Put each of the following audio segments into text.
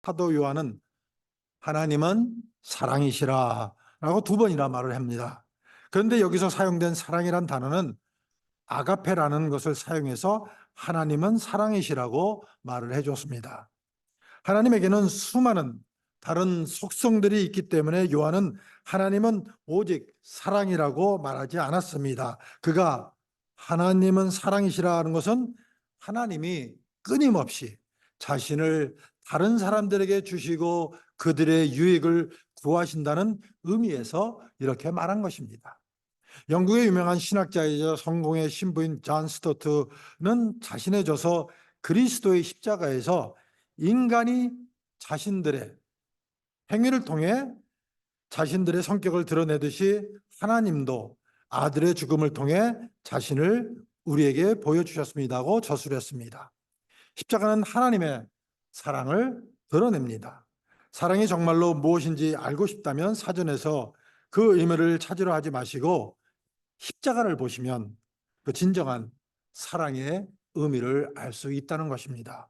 사도 요한은 하나님은 사랑이시라 라고 두 번이나 말을 합니다. 그런데 여기서 사용된 사랑이란 단어는 아가페라는 것을 사용해서 하나님은 사랑이시라고 말을 해줬습니다. 하나님에게는 수많은 다른 속성들이 있기 때문에 요한은 하나님은 오직 사랑이라고 말하지 않았습니다. 그가 하나님은 사랑이시라는 것은 하나님이 끊임없이 자신을 다른 사람들에게 주시고 그들의 유익을 구하신다는 의미에서 이렇게 말한 것입니다. 영국의 유명한 신학자이자 성공의 신부인 존 스토트는 자신의 저서 그리스도의 십자가에서 인간이 자신들의 행위를 통해 자신들의 성격을 드러내듯이 하나님도 아들의 죽음을 통해 자신을 우리에게 보여주셨습니다고 저술을 했습니다. 십자가는 하나님의 사랑을 드러냅니다. 사랑이 정말로 무엇인지 알고 싶다면 사전에서 그 의미를 찾으려 하지 마시고 십자가를 보시면 그 진정한 사랑의 의미를 알 수 있다는 것입니다.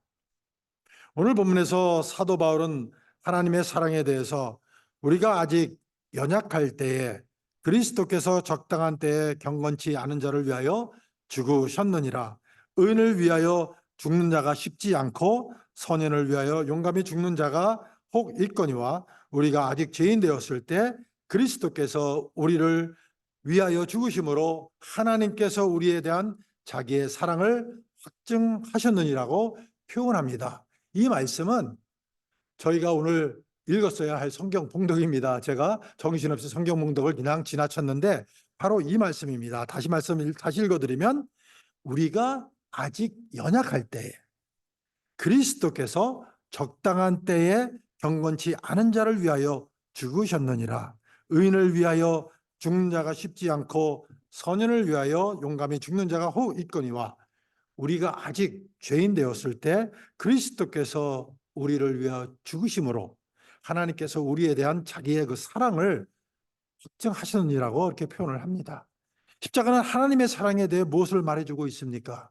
오늘 본문에서 사도 바울은 하나님의 사랑에 대해서 우리가 아직 연약할 때에 그리스도께서 적당한 때에 경건치 않은 자를 위하여 죽으셨느니라. 의인을 위하여 죽는 자가 쉽지 않고 선인을 위하여 용감히 죽는 자가 혹 있거니와 우리가 아직 죄인 되었을 때 그리스도께서 우리를 위하여 죽으심으로 하나님께서 우리에 대한 자기의 사랑을 확증하셨느니라고 표현합니다. 이 말씀은 저희가 오늘 읽었어야 할 성경 봉독입니다. 제가 정신없이 성경 봉독을 그냥 지나쳤는데 바로 이 말씀입니다. 다시 읽어드리면 우리가 아직 연약할 때에 그리스도께서 적당한 때에 경건치 않은 자를 위하여 죽으셨느니라. 의인을 위하여 죽는 자가 쉽지 않고 선인을 위하여 용감히 죽는 자가 혹 있거니와 우리가 아직 죄인 되었을 때 그리스도께서 우리를 위하여 죽으심으로 하나님께서 우리에 대한 자기의 그 사랑을 확증하셨느니라고 이렇게 표현을 합니다. 십자가는 하나님의 사랑에 대해 무엇을 말해주고 있습니까?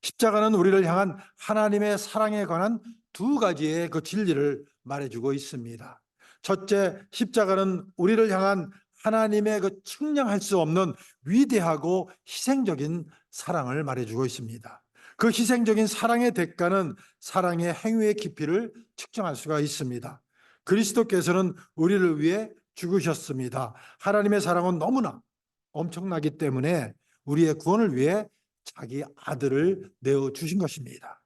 십자가는 우리를 향한 하나님의 사랑에 관한 두 가지의 그 진리를 말해주고 있습니다. 첫째, 십자가는 우리를 향한 하나님의 그 측량할 수 없는 위대하고 희생적인 사랑을 말해주고 있습니다. 그 희생적인 사랑의 대가는 사랑의 행위의 깊이를 측정할 수가 있습니다. 그리스도께서는 우리를 위해 죽으셨습니다. 하나님의 사랑은 너무나 엄청나기 때문에 우리의 구원을 위해 자기 아들을 내어주신 것입니다.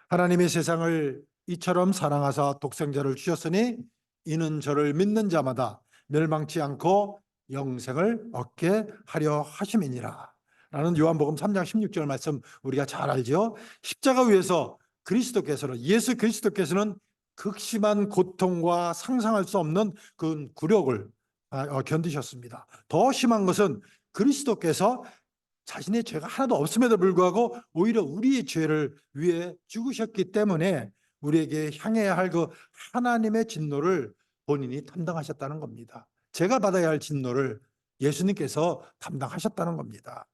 하나님의 세상을 이처럼 사랑하사 독생자를 주셨으니 이는 저를 믿는 자마다 멸망치 않고 영생을 얻게 하려 하심이니라 라는 요한복음 3장 16절 말씀 우리가 잘 알죠. 십자가 위에서 예수 그리스도께서는 극심한 고통과 상상할 수 없는 그 굴욕을 견디셨습니다. 더 심한 것은 그리스도께서 자신의 죄가 하나도 없음에도 불구하고 오히려 우리의 죄를 위해 죽으셨기 때문에 우리에게 향해야 할 그 하나님의 진노를 본인이 담당하셨다는 겁니다. 제가 받아야 할 진노를 예수님께서 담당하셨다는 겁니다.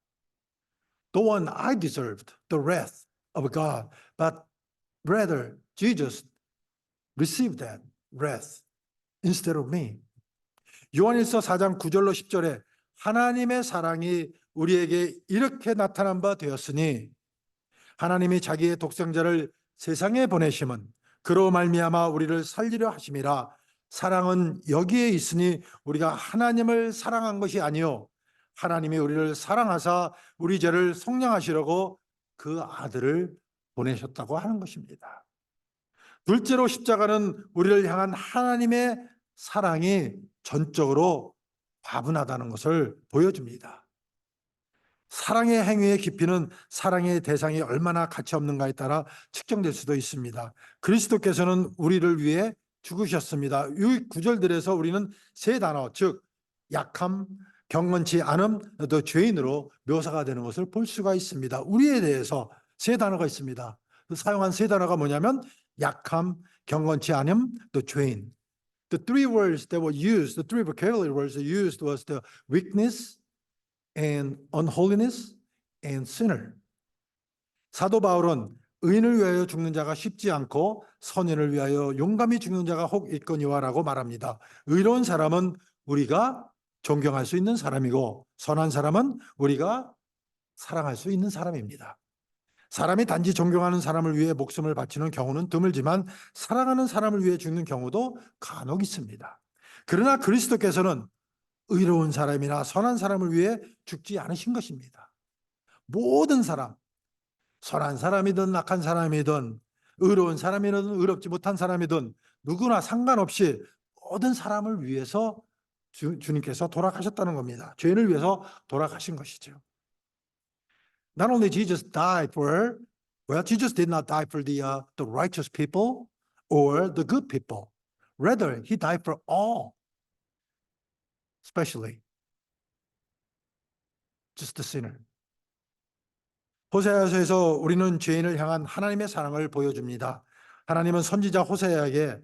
The one I deserved the wrath of God, but rather Jesus received that wrath instead of me. 요한일서 4장 9절로 10절에 하나님의 사랑이 우리에게 이렇게 나타난 바 되었으니 하나님이 자기의 독생자를 세상에 보내심은 그로 말미암아 우리를 살리려 하심이라. 사랑은 여기에 있으니 우리가 하나님을 사랑한 것이 아니요 하나님이 우리를 사랑하사 우리 죄를 속량하시려고 그 아들을 보내셨다고 하는 것입니다. 둘째로 십자가는 우리를 향한 하나님의 사랑이 전적으로 과분하다는 것을 보여줍니다. 사랑의 행위의 깊이는 사랑의 대상이 얼마나 가치 없는가에 따라 측정될 수도 있습니다. 그리스도께서는 우리를 위해 죽으셨습니다. 이 구절들에서 우리는 세 단어, 즉 약함, 경건치 않음, 또 죄인으로 묘사가 되는 것을 볼 수가 있습니다. 우리에 대해서 세 단어가 있습니다. 사용한 세 단어가 뭐냐면 약함, 경건치 않음, 또 죄인. The three words that were used, the three vocabulary words that used was the weakness, and unholiness and sinner. 사도 바울은 의인을 위하여 죽는 자가 쉽지 않고 선인을 위하여 용감히 죽는 자가 혹 있거니와라고 말합니다. 의로운 사람은 우리가 존경할 수 있는 사람이고 선한 사람은 우리가 사랑할 수 있는 사람입니다. 사람이 단지 존경하는 사람을 위해 목숨을 바치는 경우는 드물지만 사랑하는 사람을 위해 죽는 경우도 간혹 있습니다. 그러나 그리스도께서는 의로운 사람이나 선한 사람을 위해 죽지 않으신 것입니다. 모든 사람, 선한 사람이든 악한 사람이든 의로운 사람이든 의롭지 못한 사람이든 누구나 상관없이 모든 사람을 위해서 주님께서 돌아가셨다는 겁니다. 죄인을 위해서 돌아가신 것이죠. Not only Jesus died for, well, Jesus did not die for the righteous people or the good people. Rather, he died for all, especially just the sinner. 호세아서에서 우리는 죄인을 향한 하나님의 사랑을 보여줍니다. 하나님은 선지자 호세아에게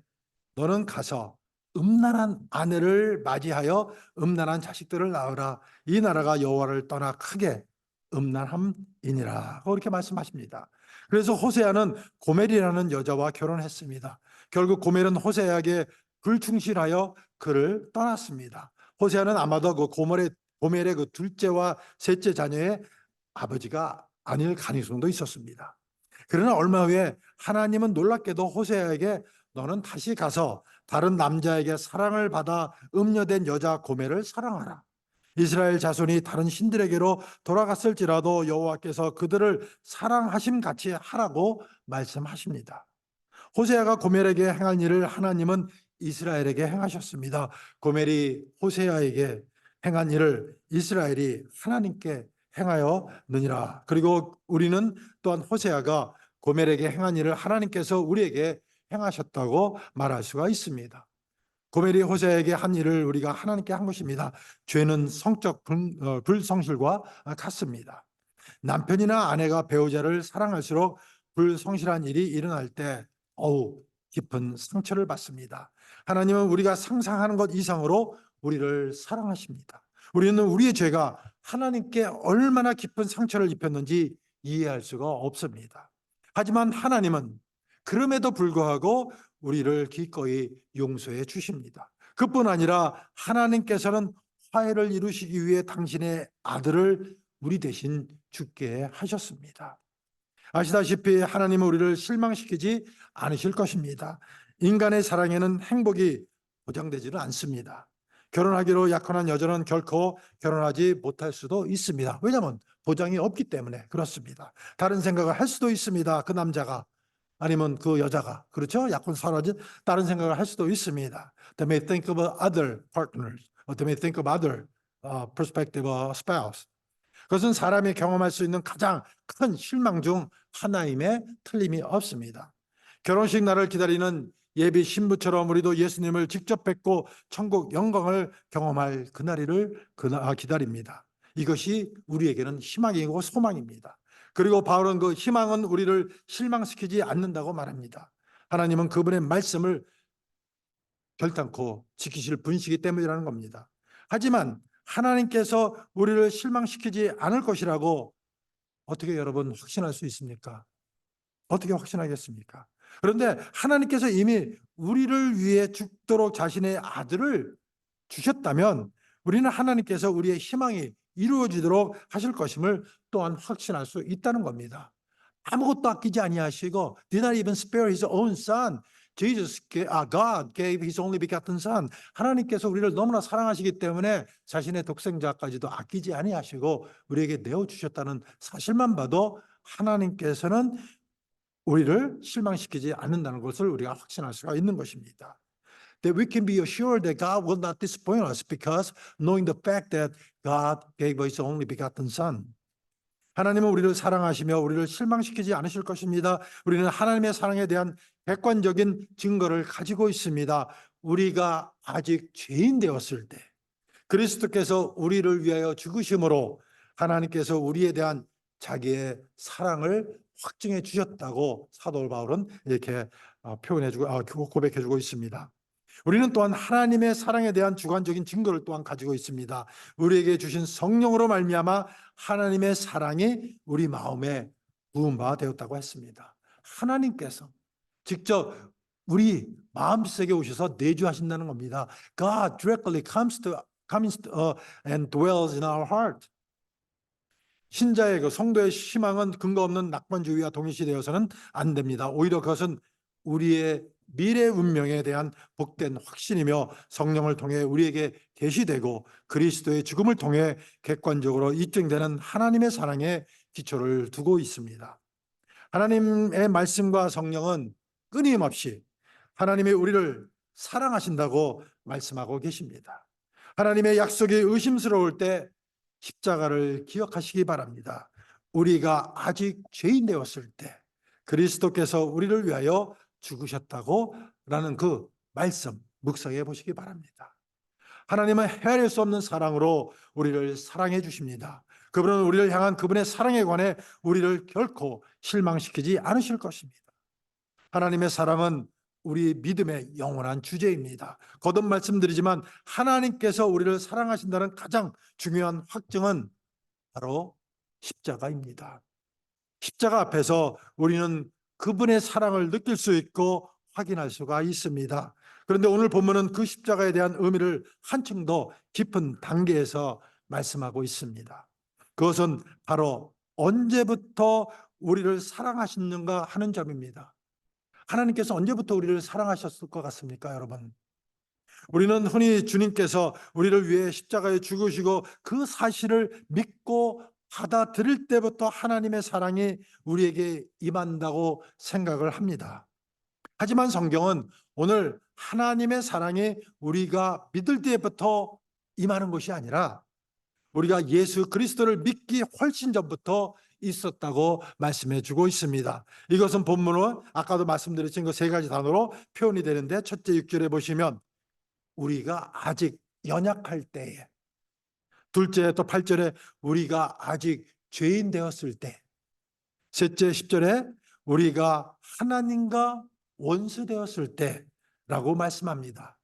너는 가서 음란한 아내를 맞이하여 음란한 자식들을 낳으라. 이 나라가 여호와를 떠나 크게 음란함이니라. 그렇게 말씀하십니다. 그래서 호세아는 고멜이라는 여자와 결혼했습니다. 결국 고멜은 호세아에게 불충실하여 그를 떠났습니다. 호세아는 아마도 그 고멜의 그 둘째와 셋째 자녀의 아버지가 아닐 가능성도 있었습니다. 그러나 얼마 후에 하나님은 놀랍게도 호세아에게 너는 다시 가서 다른 남자에게 사랑을 받아 음녀된 여자 고멜을 사랑하라. 이스라엘 자손이 다른 신들에게로 돌아갔을지라도 여호와께서 그들을 사랑하심 같이 하라고 말씀하십니다. 호세아가 고멜에게 행한 일을 하나님은 이스라엘에게 행하셨습니다. 고멜이 호세아에게 행한 일을 이스라엘이 하나님께 행하였느니라. 그리고 우리는 또한 호세아가 고멜에게 행한 일을 하나님께서 우리에게 행하셨다고 말할 수가 있습니다. 고멜이 호세아에게 한 일을 우리가 하나님께 한 것입니다. 죄는 성적 불성실과 같습니다. 남편이나 아내가 배우자를 사랑할수록 불성실한 일이 일어날 때 깊은 상처를 받습니다. 하나님은 우리가 상상하는 것 이상으로 우리를 사랑하십니다. 우리는 우리의 죄가 하나님께 얼마나 깊은 상처를 입혔는지 이해할 수가 없습니다. 하지만 하나님은 그럼에도 불구하고 우리를 기꺼이 용서해 주십니다. 그뿐 아니라 하나님께서는 화해를 이루시기 위해 당신의 아들을 우리 대신 죽게 하셨습니다. 아시다시피 하나님은 우리를 실망시키지 않으실 것입니다. 인간의 사랑에는 행복이 보장되지는 않습니다. 결혼하기로 약혼한 여자는 결코 결혼하지 못할 수도 있습니다. 왜냐하면 보장이 없기 때문에 그렇습니다. 다른 생각을 할 수도 있습니다. 그 남자가 아니면 그 여자가, 그렇죠? 약혼 살아진 다른 생각을 할 수도 있습니다. They may think of other partners, or they may think of other prospective spouse. 그것은 사람이 경험할 수 있는 가장 큰 실망 중 하나임에 틀림이 없습니다. 결혼식 날을 기다리는 예비 신부처럼 우리도 예수님을 직접 뵙고 천국 영광을 경험할 그날을 기다립니다. 이것이 우리에게는 희망이고 소망입니다. 그리고 바울은 그 희망은 우리를 실망시키지 않는다고 말합니다. 하나님은 그분의 말씀을 결단코 지키실 분이시기 때문이라는 겁니다. 하지만 하나님께서 우리를 실망시키지 않을 것이라고 어떻게 여러분 확신할 수 있습니까? 어떻게 확신하겠습니까? 그런데 하나님께서 이미 우리를 위해 죽도록 자신의 아들을 주셨다면 우리는 하나님께서 우리의 희망이 이루어지도록 하실 것임을 또한 확신할 수 있다는 겁니다. 아무것도 아끼지 아니하시고 did not even spare his own son. God gave his only begotten son. 하나님께서 우리를 너무나 사랑하시기 때문에 자신의 독생자까지도 아끼지 아니하시고 우리에게 내어주셨다는 사실만 봐도 하나님께서는 우리를 실망시키지 않는다는 것을 우리가 확신할 수가 있는 것입니다. That we can be assured that God will not disappoint us because knowing the fact that God gave his only begotten son. 하나님은 우리를 사랑하시며 우리를 실망시키지 않으실 것입니다. 우리는 하나님의 사랑에 대한 객관적인 증거를 가지고 있습니다. 우리가 아직 죄인 되었을 때 그리스도께서 우리를 위하여 죽으심으로 하나님께서 우리에 대한 자기의 사랑을 확증해 주셨다고 사도 바울은 이렇게 고백해 주고 있습니다. 우리는 또한 하나님의 사랑에 대한 주관적인 증거를 또한 가지고 있습니다. 우리에게 주신 성령으로 말미암아 하나님의 사랑이 우리 마음에 부은 바 되었다고 했습니다. 하나님께서 직접 우리 마음속에 오셔서 내주하신다는 겁니다. God directly and dwells in our heart. 신자의 그 성도의 희망은 근거 없는 낙관주의와 동일시되어서는 안 됩니다. 오히려 그것은 우리의 미래 운명에 대한 복된 확신이며 성령을 통해 우리에게 계시되고 그리스도의 죽음을 통해 객관적으로 입증되는 하나님의 사랑에 기초를 두고 있습니다. 하나님의 말씀과 성령은 끊임없이 하나님이 우리를 사랑하신다고 말씀하고 계십니다. 하나님의 약속이 의심스러울 때 십자가를 기억하시기 바랍니다. 우리가 아직 죄인 되었을 때 그리스도께서 우리를 위하여 죽으셨다고 라는 그 말씀 묵상해 보시기 바랍니다. 하나님은 헤아릴 수 없는 사랑으로 우리를 사랑해 주십니다. 그분은 우리를 향한 그분의 사랑에 관해 우리를 결코 실망시키지 않으실 것입니다. 하나님의 사랑은 우리 믿음의 영원한 주제입니다. 거듭 말씀드리지만 하나님께서 우리를 사랑하신다는 가장 중요한 확증은 바로 십자가입니다. 십자가 앞에서 우리는 그분의 사랑을 느낄 수 있고 확인할 수가 있습니다. 그런데 오늘 본문은 그 십자가에 대한 의미를 한층 더 깊은 단계에서 말씀하고 있습니다. 그것은 바로 언제부터 우리를 사랑하시는가 하는 점입니다. 하나님께서 언제부터 우리를 사랑하셨을 것 같습니까, 여러분? 우리는 흔히 주님께서 우리를 위해 십자가에 죽으시고 그 사실을 믿고 받아들일 때부터 하나님의 사랑이 우리에게 임한다고 생각을 합니다. 하지만 성경은 오늘 하나님의 사랑이 우리가 믿을 때부터 임하는 것이 아니라 우리가 예수 그리스도를 믿기 훨씬 전부터 있었다고 말씀해 주고 있습니다. 이것은 본문은 아까도 말씀드렸던 그 세 가지 단어로 표현이 되는데, 첫째 6절에 보시면 우리가 아직 연약할 때에, 둘째 또 8절에 우리가 아직 죄인 되었을 때, 셋째 10절에 우리가 하나님과 원수 되었을 때라고 말씀합니다.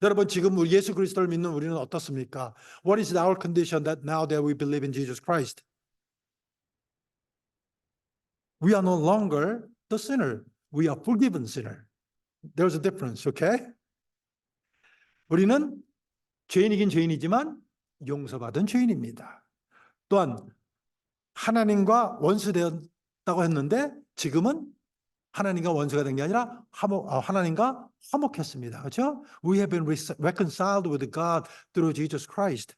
여러분, 지금 우리 예수 그리스도를 믿는 우리는 어떻습니까? What is our condition that now that we believe in Jesus Christ? We are no longer the sinner. We are forgiven sinner. There's a difference, okay? 우리는 죄인이긴 죄인이지만 용서받은 죄인입니다. 또한 하나님과 원수되었다고 했는데 지금은 하나님과 원수가 된 게 아니라 하나님과 화목했습니다. 그렇죠? We have been reconciled with God through Jesus Christ.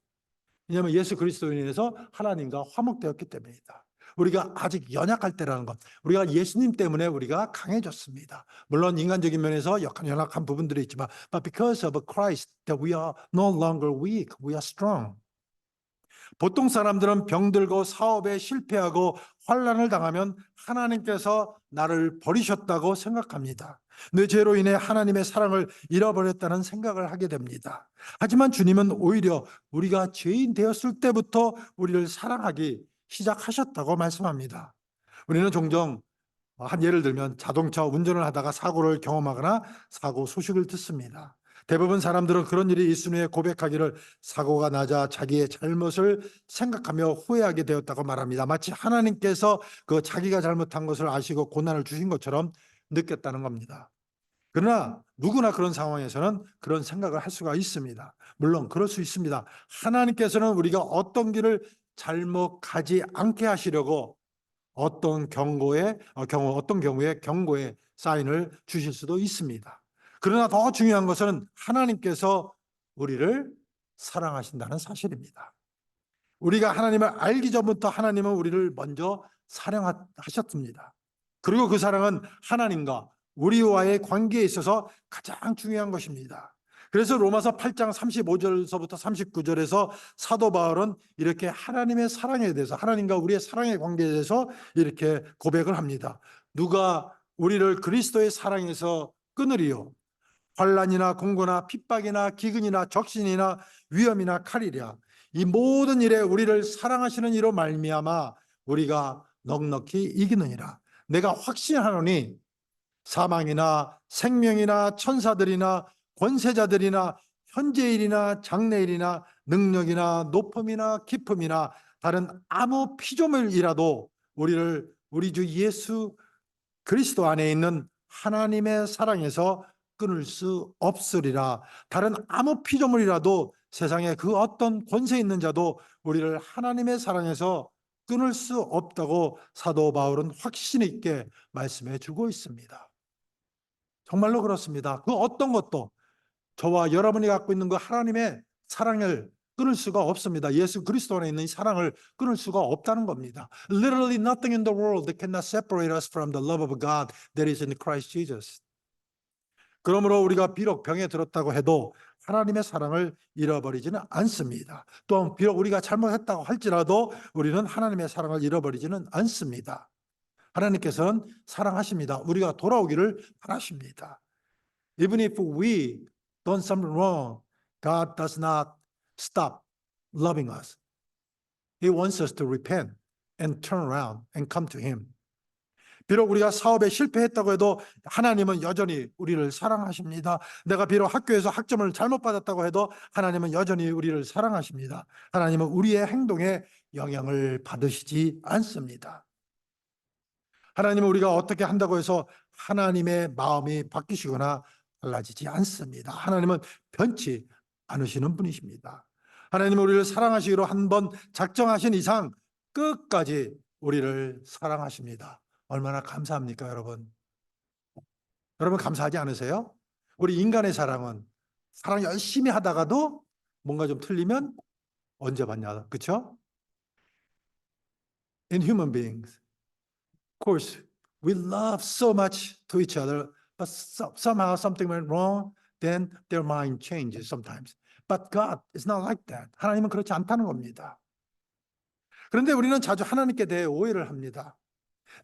왜냐하면 예수 그리스도로 인해서 하나님과 화목되었기 때문입니다. 우리가 아직 연약할 때라는 것, 우리가 예수님 때문에 우리가 강해졌습니다. 물론 인간적인 면에서 연약한 부분들이 있지만 but because of Christ that we are no longer weak, we are strong. 보통 사람들은 병들고 사업에 실패하고 환난을 당하면 하나님께서 나를 버리셨다고 생각합니다. 내 죄로 인해 하나님의 사랑을 잃어버렸다는 생각을 하게 됩니다. 하지만 주님은 오히려 우리가 죄인 되었을 때부터 우리를 사랑하기 시작하셨다고 말씀합니다. 우리는 종종 한 예를 들면 자동차 운전을 하다가 사고를 경험하거나 사고 소식을 듣습니다. 대부분 사람들은 그런 일이 있은 후에 고백하기를 사고가 나자 자기의 잘못을 생각하며 후회하게 되었다고 말합니다. 마치 하나님께서 그 자기가 잘못한 것을 아시고 고난을 주신 것처럼 느꼈다는 겁니다. 그러나 누구나 그런 상황에서는 그런 생각을 할 수가 있습니다. 물론 그럴 수 있습니다. 하나님께서는 우리가 어떤 길을 잘못 가지 않게 하시려고 어떤 경우에 경고의 사인을 주실 수도 있습니다. 그러나 더 중요한 것은 하나님께서 우리를 사랑하신다는 사실입니다. 우리가 하나님을 알기 전부터 하나님은 우리를 먼저 사랑하셨습니다. 그리고 그 사랑은 하나님과 우리와의 관계에 있어서 가장 중요한 것입니다. 그래서 로마서 8장 35절서부터 39절에서 사도 바울은 이렇게 하나님의 사랑에 대해서, 하나님과 우리의 사랑의 관계에 대해서 이렇게 고백을 합니다. 누가 우리를 그리스도의 사랑에서 끊으리요? 환난이나 공고나 핍박이나 기근이나 적신이나 위험이나 칼이랴. 이 모든 일에 우리를 사랑하시는 이로 말미암아 우리가 넉넉히 이기느니라. 내가 확신하노니 사망이나 생명이나 천사들이나 권세자들이나 현재일이나 장래일이나 능력이나 높음이나 깊음이나 다른 아무 피조물이라도 우리를 우리 주 예수 그리스도 안에 있는 하나님의 사랑에서 끊을 수 없으리라. 다른 아무 피조물이라도 세상에 그 어떤 권세 있는 자도 우리를 하나님의 사랑에서 끊을 수 없다고 사도 바울은 확신 있게 말씀해 주고 있습니다. 정말로 그렇습니다. 그 어떤 것도 저와 여러분이 갖고 있는 그 하나님의 사랑을 끊을 수가 없습니다. 예수 그리스도 안에 있는 이 사랑을 끊을 수가 없다는 겁니다. Literally nothing in the world that cannot separate us from the love of God that is in Christ Jesus. 그러므로 우리가 비록 병에 들었다고 해도 하나님의 사랑을 잃어버리지는 않습니다. 또한 비록 우리가 잘못했다고 할지라도 우리는 하나님의 사랑을 잃어버리지는 않습니다. 하나님께서는 사랑하십니다. 우리가 돌아오기를 바라십니다. Even if we done something wrong, God does not stop loving us. He wants us to repent and turn around and come to Him. 비록 우리가 사업에 실패했다고 해도 하나님은 여전히 우리를 사랑하십니다. 내가 비록 학교에서 학점을 잘못 받았다고 해도 하나님은 여전히 우리를 사랑하십니다. 하나님은 우리의 행동에 영향을 받으시지 않습니다. 하나님은 우리가 어떻게 한다고 해서 하나님의 마음이 바뀌시거나 달라지지 않습니다. 하나님은 변치 않으시는 분이십니다. 하나님은 우리를 사랑하시기로 한 번 작정하신 이상 끝까지 우리를 사랑하십니다. 얼마나 감사합니까, 여러분? 여러분 감사하지 않으세요? 우리 인간의 사랑은 사랑 열심히 하다가도 뭔가 좀 틀리면 언제 받냐, 그렇죠? In human beings, of course, we love so much to each other, but somehow something went wrong, then their mind changes sometimes. But God is not like that. 하나님은 그렇지 않다는 겁니다. 그런데 우리는 자주 하나님께 대해 오해를 합니다.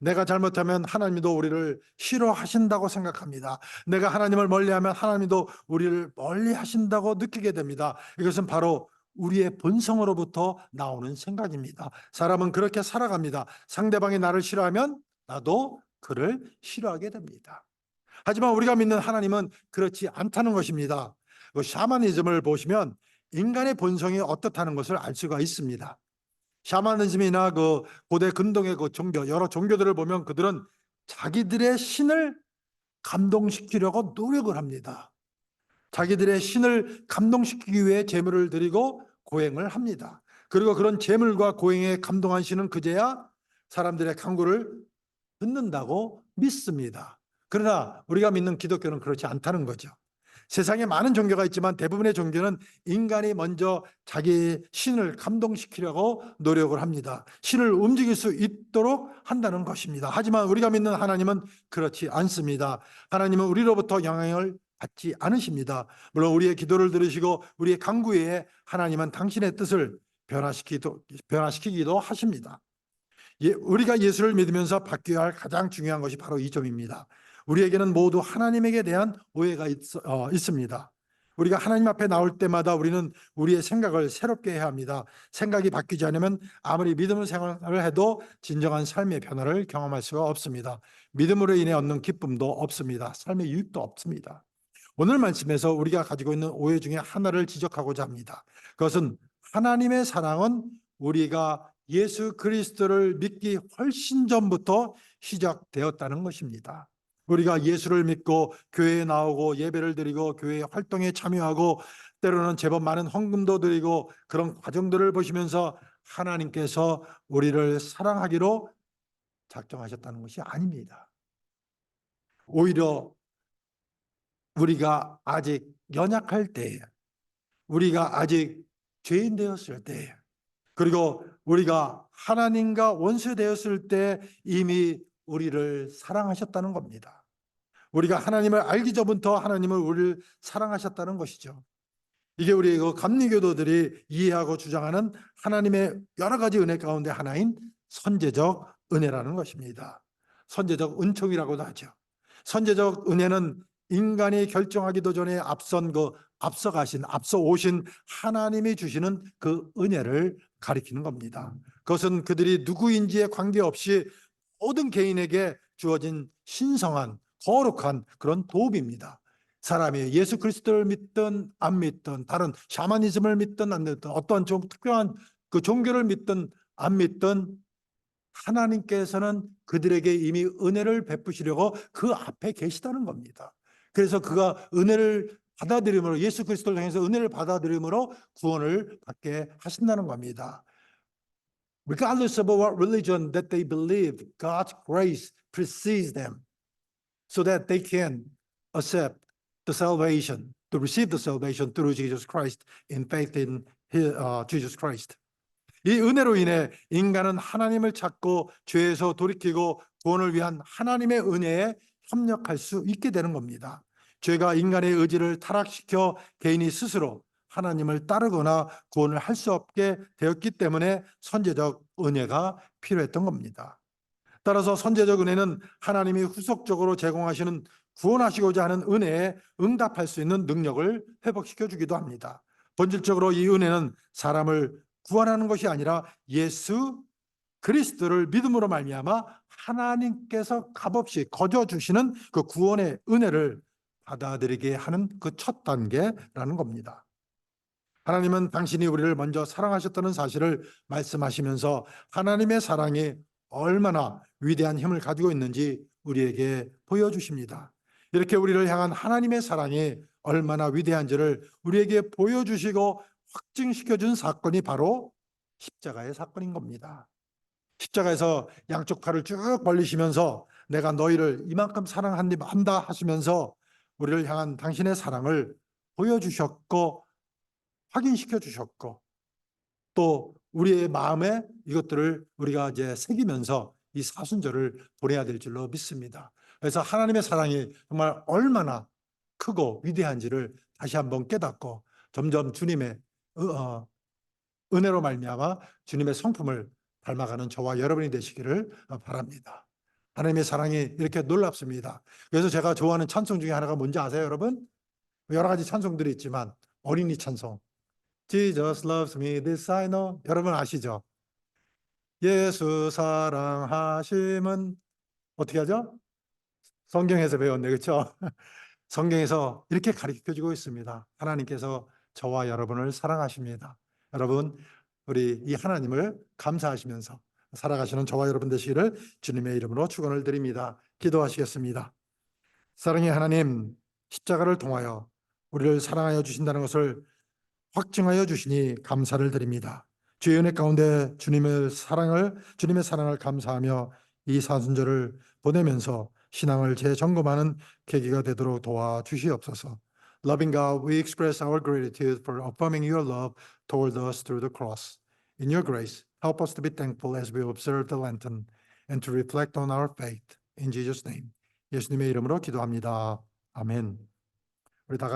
내가 잘못하면 하나님도 우리를 싫어하신다고 생각합니다. 내가 하나님을 멀리하면 하나님도 우리를 멀리하신다고 느끼게 됩니다. 이것은 바로 우리의 본성으로부터 나오는 생각입니다. 사람은 그렇게 살아갑니다. 상대방이 나를 싫어하면 나도 그를 싫어하게 됩니다. 하지만 우리가 믿는 하나님은 그렇지 않다는 것입니다. 그 샤머니즘을 보시면 인간의 본성이 어떻다는 것을 알 수가 있습니다. 샤머니즘이나 그 고대 근동의 그 종교, 여러 종교들을 보면 그들은 자기들의 신을 감동시키려고 노력을 합니다. 자기들의 신을 감동시키기 위해 제물을 드리고 고행을 합니다. 그리고 그런 제물과 고행에 감동한 신은 그제야 사람들의 간구를 듣는다고 믿습니다. 그러나 우리가 믿는 기독교는 그렇지 않다는 거죠. 세상에 많은 종교가 있지만 대부분의 종교는 인간이 먼저 자기 신을 감동시키려고 노력을 합니다. 신을 움직일 수 있도록 한다는 것입니다. 하지만 우리가 믿는 하나님은 그렇지 않습니다. 하나님은 우리로부터 영향을 받지 않으십니다. 물론 우리의 기도를 들으시고 우리의 간구에 하나님은 당신의 뜻을 변화시키기도 하십니다. 우리가 예수를 믿으면서 바뀌어야 할 가장 중요한 것이 바로 이 점입니다. 우리에게는 모두 하나님에게 대한 오해가 있습니다. 우리가 하나님 앞에 나올 때마다 우리는 우리의 생각을 새롭게 해야 합니다. 생각이 바뀌지 않으면 아무리 믿음을 생활을 해도 진정한 삶의 변화를 경험할 수가 없습니다. 믿음으로 인해 얻는 기쁨도 없습니다. 삶의 유익도 없습니다. 오늘 말씀에서 우리가 가지고 있는 오해 중에 하나를 지적하고자 합니다. 그것은 하나님의 사랑은 우리가 예수 그리스도를 믿기 훨씬 전부터 시작되었다는 것입니다. 우리가 예수를 믿고 교회에 나오고 예배를 드리고 교회 활동에 참여하고 때로는 제법 많은 헌금도 드리고 그런 과정들을 보시면서 하나님께서 우리를 사랑하기로 작정하셨다는 것이 아닙니다. 오히려 우리가 아직 연약할 때에, 우리가 아직 죄인 되었을 때에, 그리고 우리가 하나님과 원수 되었을 때 이미 우리를 사랑하셨다는 겁니다. 우리가 하나님을 알기 전부터 하나님을 우리를 사랑하셨다는 것이죠. 이게 우리 감리교도들이 이해하고 주장하는 하나님의 여러 가지 은혜 가운데 하나인 선제적 은혜라는 것입니다. 선제적 은총이라고도 하죠. 선제적 은혜는 인간이 결정하기도 전에 앞서 오신 하나님이 주시는 그 은혜를 가리키는 겁니다. 그것은 그들이 누구인지에 관계없이 모든 개인에게 주어진 신성한 거룩한 그런 도움입니다. 사람이 예수 그리스도를 믿든 안 믿든 다른 샤머니즘을 믿든 안 믿든 어떠한 좀 특별한 그 종교를 믿든 안 믿든 하나님께서는 그들에게 이미 은혜를 베푸시려고 그 앞에 계시다는 겁니다. 그래서 그가 은혜를 받아들임으로, 예수 그리스도를 통해서 은혜를 받아들임으로 구원을 받게 하신다는 겁니다. Regardless of what religion that they believe, God's grace precedes them so that they can accept the salvation, to receive the salvation through Jesus Christ in faith in Jesus Christ. 이 은혜로 인해 인간은 하나님을 찾고 죄에서 돌이키고 구원을 위한 하나님의 은혜에 협력할 수 있게 되는 겁니다. 죄가 인간의 의지를 타락시켜 개인이 스스로 하나님을 따르거나 구원을 할 수 없게 되었기 때문에 선제적 은혜가 필요했던 겁니다. 따라서 선제적 은혜는 하나님이 후속적으로 제공하시는 구원하시고자 하는 은혜에 응답할 수 있는 능력을 회복시켜 주기도 합니다. 본질적으로 이 은혜는 사람을 구원하는 것이 아니라 예수 그리스도를 믿음으로 말미암아 하나님께서 값없이 거저 주시는 그 구원의 은혜를 받아들이게 하는 그 첫 단계라는 겁니다. 하나님은 당신이 우리를 먼저 사랑하셨다는 사실을 말씀하시면서 하나님의 사랑이 얼마나 위대한 힘을 가지고 있는지 우리에게 보여주십니다. 이렇게 우리를 향한 하나님의 사랑이 얼마나 위대한지를 우리에게 보여주시고 확증시켜준 사건이 바로 십자가의 사건인 겁니다. 십자가에서 양쪽 팔을 쭉 벌리시면서 내가 너희를 이만큼 사랑한다 하시면서 우리를 향한 당신의 사랑을 보여주셨고 확인시켜 주셨고 또 우리의 마음에 이것들을 우리가 이제 새기면서 이 사순절을 보내야 될 줄로 믿습니다. 그래서 하나님의 사랑이 정말 얼마나 크고 위대한지를 다시 한번 깨닫고 점점 주님의 은혜로 말미암아 주님의 성품을 닮아가는 저와 여러분이 되시기를 바랍니다. 하나님의 사랑이 이렇게 놀랍습니다. 그래서 제가 좋아하는 찬송 중에 하나가 뭔지 아세요, 여러분? 여러 가지 찬송들이 있지만 어린이 찬송 Jesus loves me, this I know. 여러분 아시죠? 예수 사랑하심은 어떻게 하죠? 성경에서 배웠네, 그렇죠? 성경에서 이렇게 가르쳐주고 있습니다. 하나님께서 저와 여러분을 사랑하십니다. 여러분, 우리 이 하나님을 감사하시면서 살아가시는 저와 여러분 되시기를 주님의 이름으로 축원을 드립니다. 기도하시겠습니다. 사랑의 하나님, 십자가를 통하여 우리를 사랑하여 주신다는 것을 확증하여 주시니 감사를 드립니다. 주의 은혜 가운데 주님의 사랑을 감사하며 이 사순절을 보내면서 신앙을 재점검하는 계기가 되도록 도와주시옵소서. Loving God, we express our gratitude for affirming your love toward us through the cross. In your grace, help us to be thankful as we observe the Lenten and to reflect on our faith. In Jesus' name. 예수님의 이름으로 기도합니다. 아멘. 우리 다 같이